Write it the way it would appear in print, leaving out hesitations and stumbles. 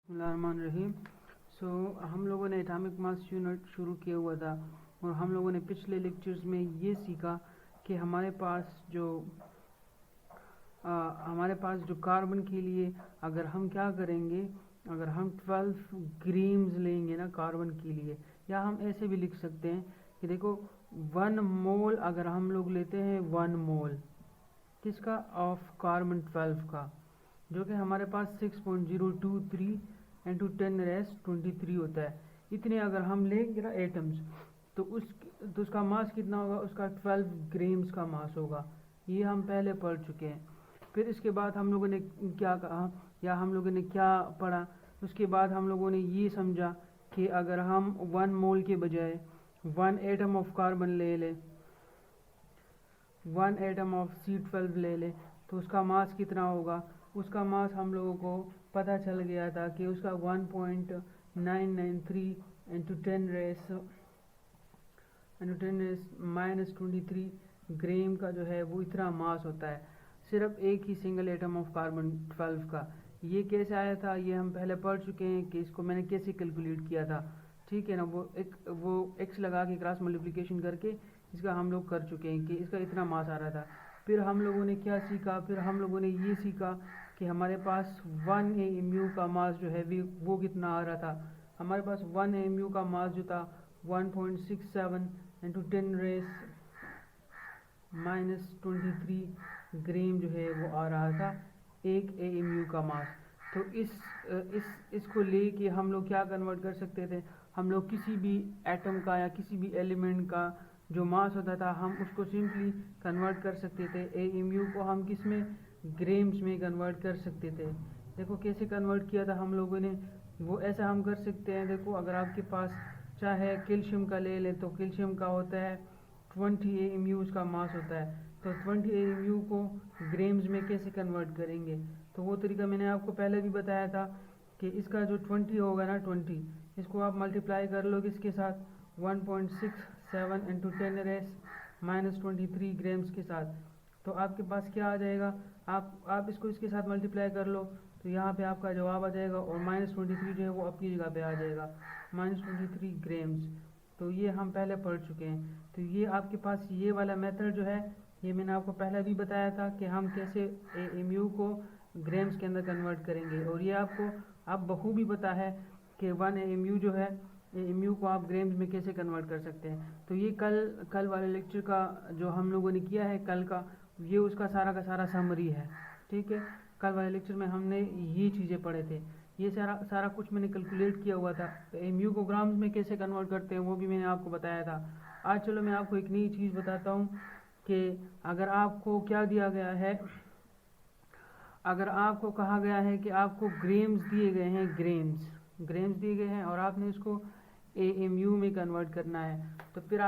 बिस्मिल्लाहिर्रहमानिर्रहीम। हम लोगों ने एटॉमिक मास यूनिट शुरू किया हुआ था और हम लोगों ने पिछले लेक्चर्स में ये सीखा कि हमारे पास जो कार्बन के लिए अगर हम क्या करेंगे, अगर हम 12 ग्राम्स लेंगे ना कार्बन के लिए, या हम ऐसे भी लिख सकते हैं कि देखो 1 मोल अगर हम लोग लेते हैं 1 मोल किसका, ऑफ कार्बन 12 का, जो कि हमारे पास 6.023 इंटू 10⁻23 होता है। इतने अगर हम लेंगे ना एटम्स तो उसका मास कितना होगा, उसका 12 ग्राम्स का मास होगा। ये हम पहले पढ़ चुके हैं। फिर इसके बाद हम लोगों ने क्या कहा या हम लोगों ने क्या पढ़ा, उसके बाद हम लोगों ने ये समझा कि अगर हम 1 मोल के बजाय 1 एटम ऑफ कार्बन ले लें, 1 एटम ऑफ C12 ले लें तो उसका मास कितना होगा। उसका मास हम लोगों को पता चल गया था कि उसका 1.993 इंटू 10⁻23 ग्राम का जो है वो इतना मास होता है, सिर्फ एक ही सिंगल एटम ऑफ कार्बन 12 का। ये कैसे आया था ये हम पहले पढ़ चुके हैं कि इसको मैंने कैसे कैलकुलेट किया था, ठीक है ना। वो एक्स लगा के क्रॉस मल्टीप्लिकेशन करके इसका हम लोग कर चुके हैं कि इसका इतना मास आ रहा था। फिर हम लोगों ने क्या सीखा, फिर हम लोगों ने ये सीखा कि हमारे पास 1 AMU का मास जो है वो कितना आ रहा था। हमारे पास 1 AMU का मास जो था 1.67 इंटू 10⁻23 ग्राम जो है वो आ रहा था, 1 AMU का मास। तो इसको लेके हम लोग क्या कन्वर्ट कर सकते थे, हम लोग किसी भी एटम का या किसी भी एलिमेंट का जो मास होता था हम उसको सिंपली कन्वर्ट कर सकते थे। AMU को हम किस में, ग्राम्स में कन्वर्ट कर सकते थे। देखो कैसे कन्वर्ट किया था हम लोगों ने, वो ऐसा हम कर सकते हैं। देखो अगर आपके पास चाहे कैल्शियम का ले लें तो कैल्शियम का होता है 20 AMU उसका मास होता है, तो 20 AMU को ग्राम्स में कैसे कन्वर्ट करेंगे, तो वो तरीका मैंने आपको पहले भी बताया था कि इसका जो 20 होगा ना 20, इसको आप मल्टीप्लाई कर लो किसके साथ, 1.67 इंटू 10⁻23 ग्राम्स के साथ, तो आपके पास क्या आ जाएगा, आप इसको इसके साथ मल्टीप्लाई कर लो तो यहाँ पे आपका जवाब आ जाएगा और -23 जो है वो अपनी जगह पे आ जाएगा, -23 ग्राम्स। तो ये हम पहले पढ़ चुके हैं। तो ये आपके पास ये वाला मेथड जो है ये मैंने आपको पहले भी बताया था कि हम कैसे AMU को ग्राम्स के अंदर कन्वर्ट करेंगे, और ये आपको अब बखूबी पता है कि 1 AMU जो है AMU को आप ग्राम्स में कैसे कन्वर्ट कर सकते हैं। तो ये कल वाले लेक्चर का जो हम लोगों ने किया है कल का, ये उसका सारा का सारा समरी है, ठीक है। कल वाले लेक्चर में हमने ये चीज़ें पढ़े थे, ये सारा कुछ मैंने कैलकुलेट किया हुआ था। तो AMU को ग्राम्स में कैसे कन्वर्ट करते हैं वो भी मैंने आपको बताया था। आज चलो मैं आपको एक नई चीज़ बताता हूँ कि अगर आपको क्या दिया गया है, अगर आपको कहा गया है कि आपको ग्राम्स दिए गए हैं, ग्राम्स दिए गए हैं और आपने इसको AMU में कन्वर्ट करना है, तो फिर आप